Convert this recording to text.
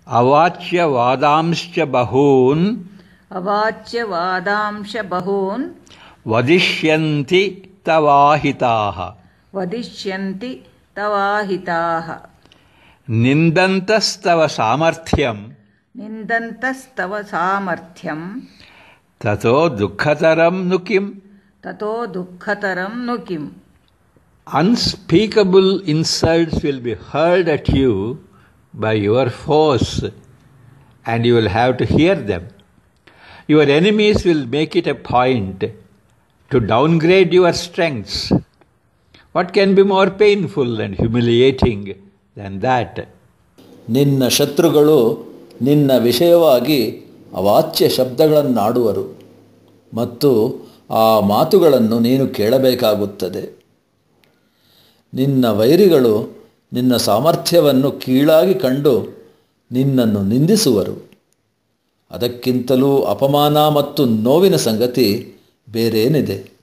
ಅವಾಚ್ಯ ವಾದಾಂಶ್ಚ ಬಹೂನ್ ವದಿಷ್ಯಂತಿ ತವಾಹಿತಾಃ ನಿಂದಂತಸ್ತವ ಸಾಮರ್ಥ್ಯಂ ತತೋ ದುಃಖತರಂ ನು ಕಿಂ. Unspeakable insults will be hurled at you by your foes, and you will have to hear them. Your enemies will make it a point to downgrade your strengths. What can be more painful and humiliating than that? ನಿನ್ನ ಶತ್ರುಗಳು ನಿನ್ನ ವಿಷಯವಾಗಿ ಅವಾಚ್ಯ ಶಬ್ದಗಳನ್ನಾಡುವರು ಮತ್ತು ಆ ಮಾತುಗಳನ್ನು ನೀನು ಕೇಳಬೇಕಾಗುತ್ತದೆ. ನಿನ್ನ ವೈರಿಗಳು ನಿನ್ನ ಸಾಮರ್ಥ್ಯವನ್ನು ಕೀಳಾಗಿ ಕಂಡು ನಿನ್ನನ್ನು ನಿಂದಿಸುವರು. ಅದಕ್ಕಿಂತಲೂ ಅಪಮಾನ ಮತ್ತು ನೋವಿನ ಸಂಗತಿ ಬೇರೇನಿದೆ?